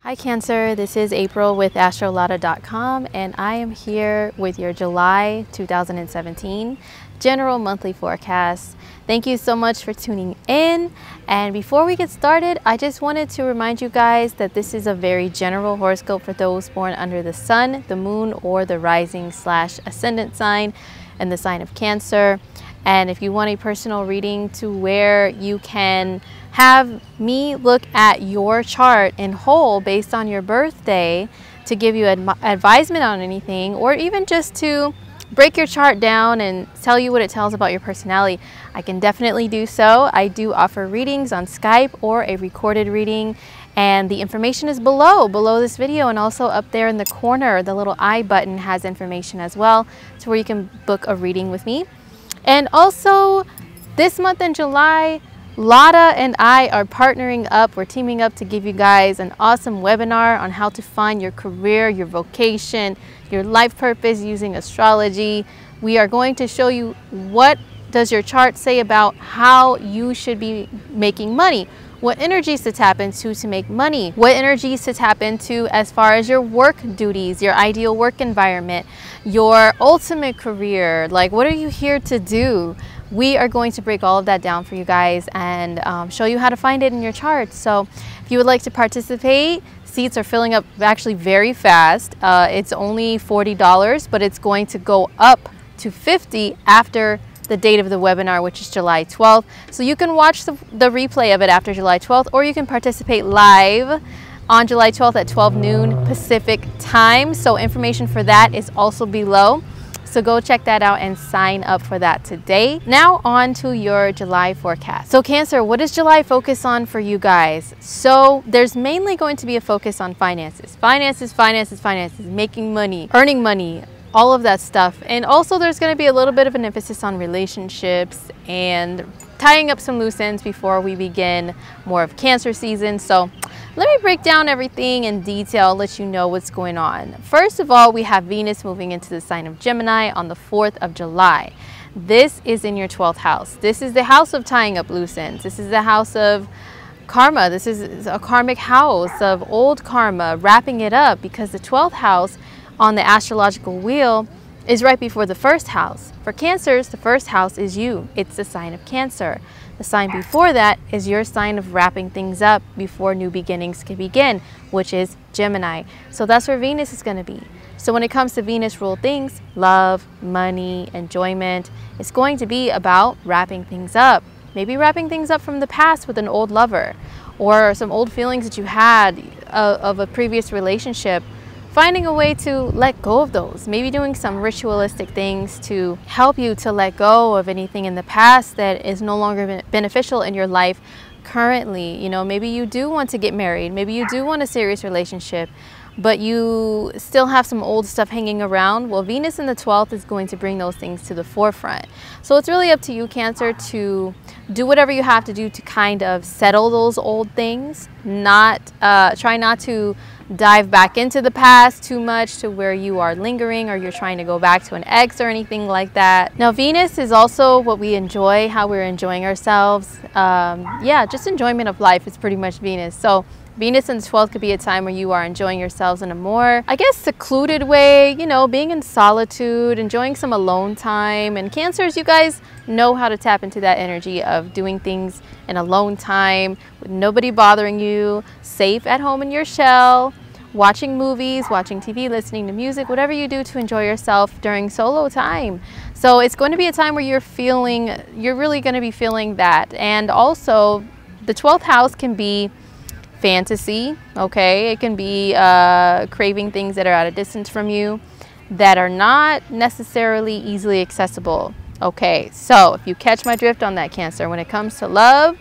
Hi Cancer, this is April with astrolada.com and I am here with your July 2017 general monthly forecast. Thank you so much for tuning in, and before we get started, I just wanted to remind you guys that this is a very general horoscope for those born under the sun, the moon, or the rising/ascendant sign and the sign of Cancer. And if you want a personal reading to where you can have me look at your chart in whole based on your birthday to give you advisement on anything, or even just to break your chart down and tell you what it tells about your personality, I can definitely do so. I do offer readings on Skype or a recorded reading, and the information is below this video, and also up there in the corner the little I button has information as well to where you can book a reading with me. And also this month in July, Lada and I are partnering up. We're teaming up to give you guys an awesome webinar on how to find your career, your vocation, your life purpose using astrology. We are going to show you what does your chart say about how you should be making money, what energies to tap into to make money, what energies to tap into as far as your work duties, your ideal work environment, your ultimate career, like what are you here to do? We are going to break all of that down for you guys and show you how to find it in your chart. So if you would like to participate, seats are filling up actually very fast. It's only $40, but it's going to go up to $50 after the date of the webinar, which is July 12th. So you can watch the replay of it after July 12th, or you can participate live on July 12th at 12 noon Pacific time. So information for that is also below. So go check that out and sign up for that today. Now on to your July forecast. So Cancer, what does July focus on for you guys? So there's mainly going to be a focus on finances. Finances, making money, earning money, all of that stuff. And also there's going to be a little bit of an emphasis on relationships and tying up some loose ends before we begin more of Cancer season. So let me break down everything in detail, let you know what's going on. First of all, we have Venus moving into the sign of Gemini on the 4th of July. This is in your 12th house. This is the house of tying up loose ends. This is the house of karma. This is a karmic house of old karma, wrapping it up, because the 12th house on the astrological wheel is right before the first house. For Cancers, the first house is you. It's the sign of Cancer. The sign before that is your sign of wrapping things up before new beginnings can begin, which is Gemini. So that's where Venus is going to be. So when it comes to Venus ruled things, love, money, enjoyment, it's going to be about wrapping things up. Maybe wrapping things up from the past with an old lover, or some old feelings that you had of a previous relationship. Finding a way to let go of those, maybe doing some ritualistic things to help you to let go of anything in the past that is no longer beneficial in your life currently. You know, maybe you do want to get married, maybe you do want a serious relationship, but you still have some old stuff hanging around. Well, Venus in the 12th is going to bring those things to the forefront. So it's really up to you, Cancer, to do whatever you have to do to kind of settle those old things. Try not to dive back into the past too much to where you are lingering or you're trying to go back to an ex or anything like that. Now, Venus is also what we enjoy, how we're enjoying ourselves. Yeah, just enjoyment of life is pretty much Venus. So Venus in the 12th could be a time where you are enjoying yourselves in a more, I guess, secluded way, you know, being in solitude, enjoying some alone time. And Cancers, you guys know how to tap into that energy of doing things in alone time with nobody bothering you, safe at home in your shell, watching movies, watching TV, listening to music, whatever you do to enjoy yourself during solo time. So it's going to be a time where you're really going to be feeling that. And also the 12th house can be fantasy, okay? It can be craving things that are at a distance from you, that are not necessarily easily accessible, okay? So if you catch my drift on that, Cancer, when it comes to love,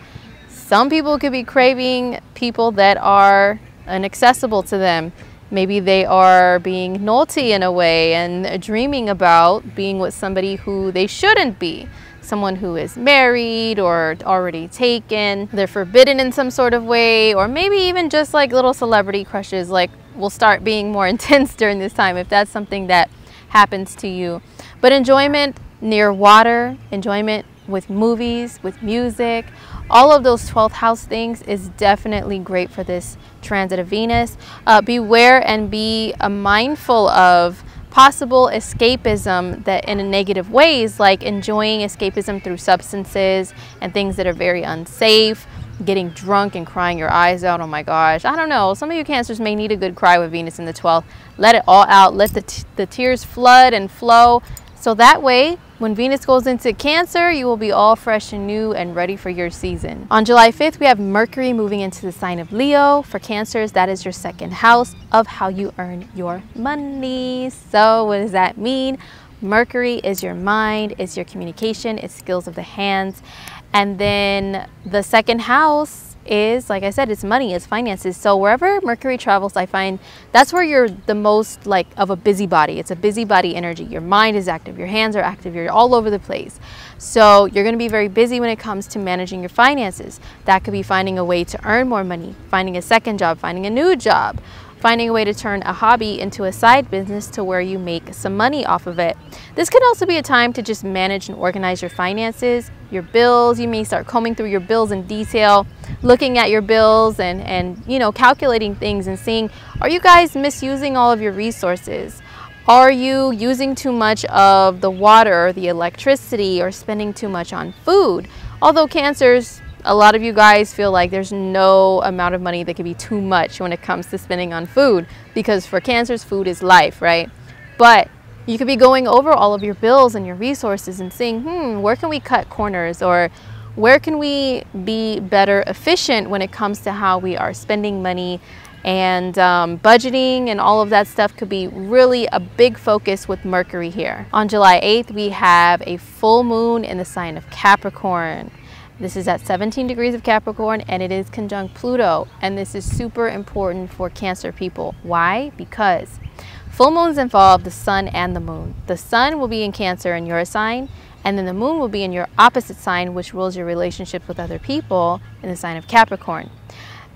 some people could be craving people that are inaccessible to them. Maybe they are being naughty in a way and dreaming about being with somebody who they shouldn't be. Someone who is married or already taken, they're forbidden in some sort of way, or maybe even just like little celebrity crushes like will start being more intense during this time if that's something that happens to you. But enjoyment near water, enjoyment with movies, with music, All of those 12th house things is definitely great for this transit of Venus. Beware and be mindful of possible escapism that in a negative ways, like enjoying escapism through substances and things that are very unsafe, getting drunk and crying your eyes out. Oh my gosh, I don't know. Some of you Cancers may need a good cry with Venus in the 12th. Let it all out. Let the tears flood and flow. So that way, when Venus goes into Cancer, you will be all fresh and new and ready for your season. On July 5th, we have Mercury moving into the sign of Leo. For Cancers, that is your second house of how you earn your money. So what does that mean? Mercury is your mind, it's your communication, it's skills of the hands. And then the second house is, like I said, it's money, it's finances. So wherever Mercury travels, I find that's where you're the most like of a busybody. It's a busybody energy. Your mind is active, your hands are active, you're all over the place. So you're going to be very busy when it comes to managing your finances. That could be finding a way to earn more money, finding a second job, finding a new job, finding a way to turn a hobby into a side business to where you make some money off of it. This could also be a time to just manage and organize your finances, your bills. You may start combing through your bills in detail, looking at your bills and you know, calculating things and seeing, are you guys misusing all of your resources? Are you using too much of the water or the electricity or spending too much on food? Although Cancers, a lot of you guys feel like there's no amount of money that can be too much when it comes to spending on food, because for Cancers, food is life, right? But you could be going over all of your bills and your resources and saying, where can we cut corners, or where can we be better efficient when it comes to how we are spending money, and budgeting and all of that stuff could be really a big focus with Mercury here. On July 8th, we have a full moon in the sign of Capricorn. This is at 17 degrees of Capricorn, and it is conjunct Pluto. And this is super important for Cancer people. Why? Because full moons involve the sun and the moon. The sun will be in Cancer in your sign, and then the moon will be in your opposite sign, which rules your relationships with other people, in the sign of Capricorn.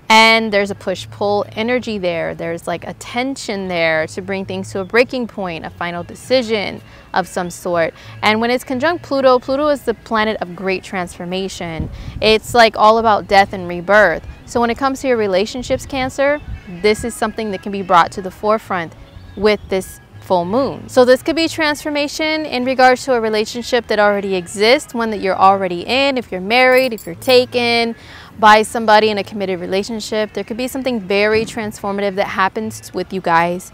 And there's a push-pull energy there. There's like a tension there to bring things to a breaking point, a final decision of some sort. And when it's conjunct Pluto, Pluto is the planet of great transformation. It's like all about death and rebirth. So when it comes to your relationships, Cancer, this is something that can be brought to the forefront with this full moon. So this could be transformation in regards to a relationship that already exists, one that you're already in. If you're married, if you're taken by somebody in a committed relationship, there could be something very transformative that happens with you guys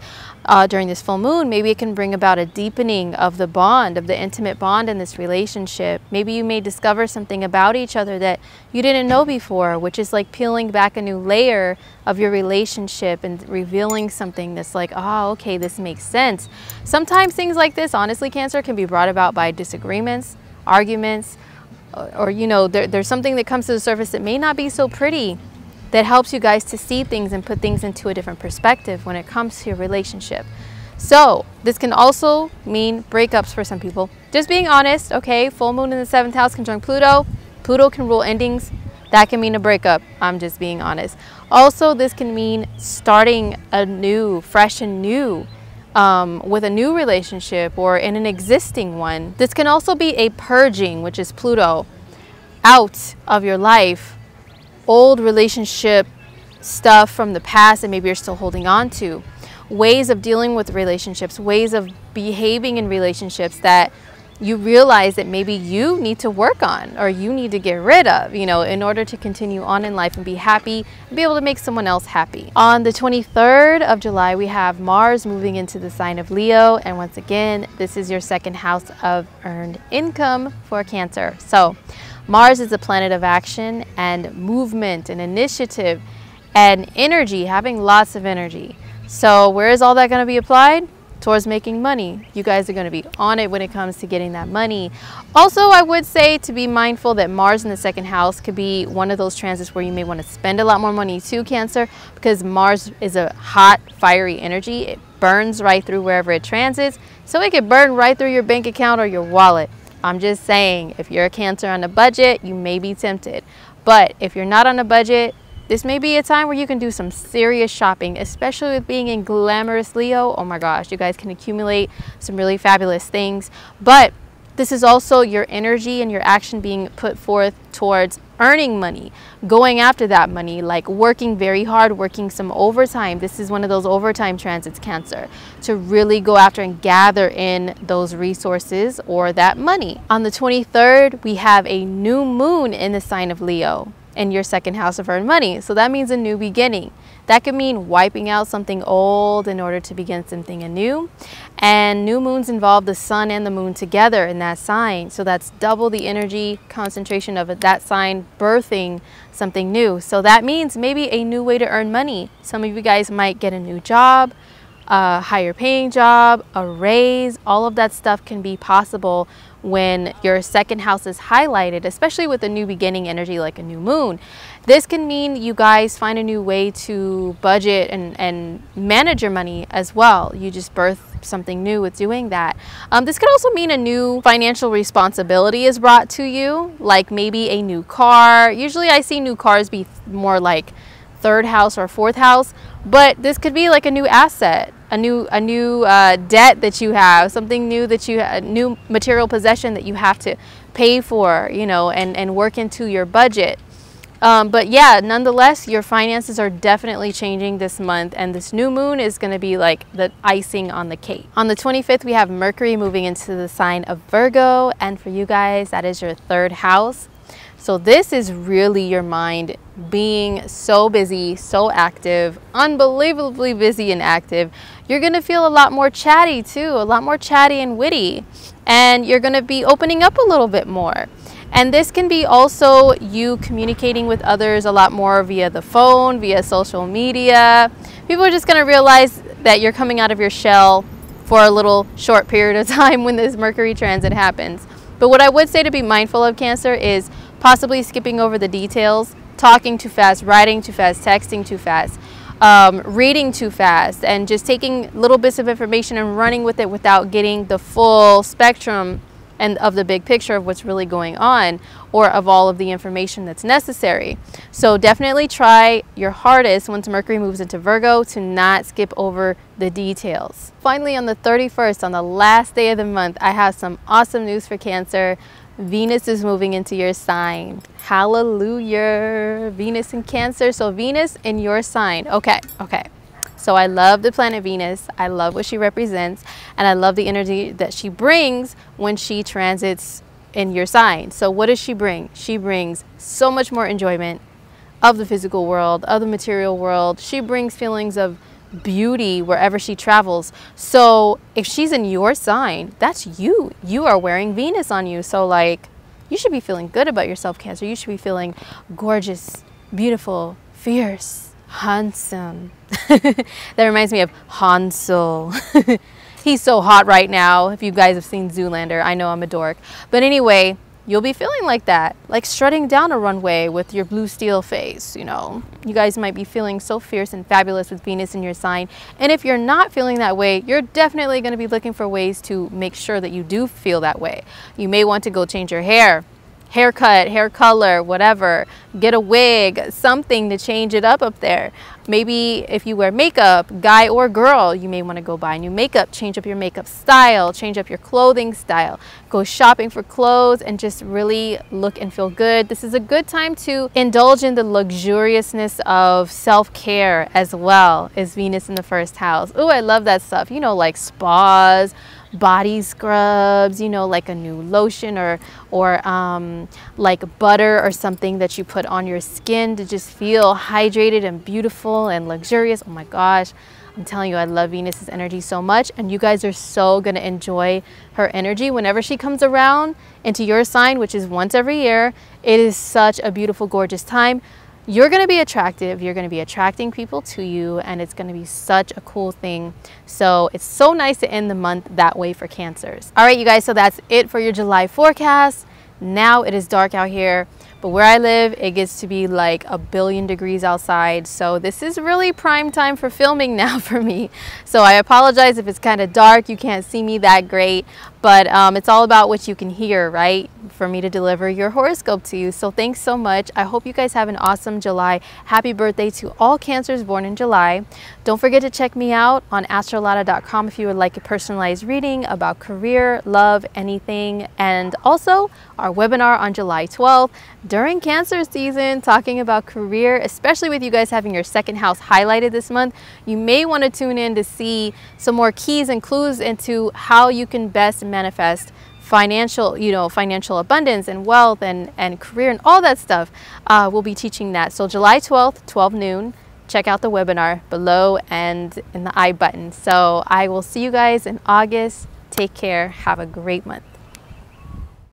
during this full moon. Maybe it can bring about a deepening of the bond, of the intimate bond in this relationship. Maybe you may discover something about each other that you didn't know before, which is like peeling back a new layer of your relationship and revealing something that's like, oh, okay, this makes sense. Sometimes things like this, honestly, Cancer, can be brought about by disagreements, arguments, or you know, there's something that comes to the surface that may not be so pretty, that helps you guys to see things and put things into a different perspective when it comes to your relationship. So this can also mean breakups for some people. Just being honest, okay? Full moon in the 7th house conjunct Pluto. Pluto can rule endings. That can mean a breakup. I'm just being honest. Also, this can mean starting anew, fresh and new, with a new relationship or in an existing one. This can also be a purging, which is Pluto, out of your life, old relationship stuff from the past that maybe you're still holding on to, ways of dealing with relationships, ways of behaving in relationships that you realize that maybe you need to work on or you need to get rid of, you know, in order to continue on in life and be happy and be able to make someone else happy. On the 23rd of July, we have Mars moving into the sign of Leo. And once again, this is your second house of earned income for Cancer. So Mars is a planet of action and movement and initiative and energy, having lots of energy. So where is all that going to be applied? Towards making money. You guys are going to be on it when it comes to getting that money. Also, I would say to be mindful that Mars in the second house could be one of those transits where you may want to spend a lot more money too, Cancer, because Mars is a hot, fiery energy. It burns right through wherever it transits. So it could burn right through your bank account or your wallet. I'm just saying, if you're a Cancer on a budget, you may be tempted. But if you're not on a budget, this may be a time where you can do some serious shopping, especially with being in glamorous Leo. Oh my gosh, you guys can accumulate some really fabulous things. But this is also your energy and your action being put forth towards earning money, going after that money, like working very hard, working some overtime. This is one of those overtime transits, Cancer, to really go after and gather in those resources or that money. On the 23rd, we have a new moon in the sign of Leo in your second house of earned money. So that means a new beginning. That could mean wiping out something old in order to begin something anew. And new moons involve the sun and the moon together in that sign. So that's double the energy concentration of that sign birthing something new. So that means maybe a new way to earn money. Some of you guys might get a new job, a higher paying job, a raise. All of that stuff can be possible when your second house is highlighted, especially with a new beginning energy like a new moon. This can mean you guys find a new way to budget and manage your money as well. You just birth something new with doing that. This could also mean a new financial responsibility is brought to you, like maybe a new car. Usually I see new cars be more like third house or fourth house, but this could be like a new asset, a new debt that you have, something new that you a new material possession that you have to pay for, you know, and work into your budget. But yeah, nonetheless, your finances are definitely changing this month, and this new moon is going to be like the icing on the cake. On the 25th, we have Mercury moving into the sign of Virgo, and for you guys, that is your third house. So this is really your mind being so busy, so active, unbelievably busy and active. You're going to feel a lot more chatty too, a lot more chatty and witty, and you're going to be opening up a little bit more. And this can be also you communicating with others a lot more via the phone, via social media. People are just going to realize that you're coming out of your shell for a little short period of time when this Mercury transit happens. But what I would say to be mindful of, Cancer, is possibly skipping over the details, talking too fast, writing too fast, texting too fast, reading too fast, and just taking little bits of information and running with it without getting the full spectrum and of the big picture of what's really going on, or of all of the information that's necessary. So definitely try your hardest once Mercury moves into Virgo to not skip over the details. Finally, on the 31st, on the last day of the month, I have some awesome news for Cancer. Venus is moving into your sign. Hallelujah. Venus in Cancer. So Venus in your sign. Okay. So I love the planet Venus. I love what she represents, and I love the energy that she brings when she transits in your sign. So what does she bring? She brings so much more enjoyment of the physical world, of the material world. She brings feelings of beauty wherever she travels. So if she's in your sign, that's you. You are wearing Venus on you. So like, you should be feeling good about yourself, Cancer. You should be feeling gorgeous, beautiful, fierce, handsome. That reminds me of Hansel. He's so hot right now. If you guys have seen Zoolander, I know I'm a dork. But anyway, you'll be feeling like that, like strutting down a runway with your blue steel face, you know. You guys might be feeling so fierce and fabulous with Venus in your sign. And if you're not feeling that way, you're definitely going to be looking for ways to make sure that you do feel that way. You may want to go change your haircut, hair color, whatever, get a wig, something to change it up there. Maybe if you wear makeup, guy or girl, you may want to go buy new makeup, change up your makeup style, change up your clothing style, go shopping for clothes, and just really look and feel good. This is a good time to indulge in the luxuriousness of self-care as well as Venus in the first house. Oh, I love that stuff. You know, like spas, body scrubs, you know, like a new lotion or like butter or something that you put on your skin to just feel hydrated and beautiful and luxurious. Oh my gosh, I'm telling you, I love Venus's energy so much, and you guys are so going to enjoy her energy whenever she comes around into your sign, which is once every year. It is such a beautiful, gorgeous time. You're going to be attractive, you're going to be attracting people to you, and it's going to be such a cool thing. So it's so nice to end the month that way for Cancers. All right, you guys, so that's it for your July forecast. Now it is dark out here, but where I live, it gets to be like 1 billion degrees outside. So this is really prime time for filming now for me. So I apologize if it's kind of dark, you can't see me that great, but it's all about what you can hear, right? For me to deliver your horoscope to you. So thanks so much. I hope you guys have an awesome July. Happy birthday to all Cancers born in July. Don't forget to check me out on astrolada.com if you would like a personalized reading about career, love, anything. And also our webinar on July 12th during Cancer season, talking about career, especially with you guys having your second house highlighted this month. You may want to tune in to see some more keys and clues into how you can best manifest financial abundance and wealth and career and all that stuff. We'll be teaching that. So July 12th, 12 noon. Check out the webinar below and in the I button. So I will see you guys in August. Take care. Have a great month.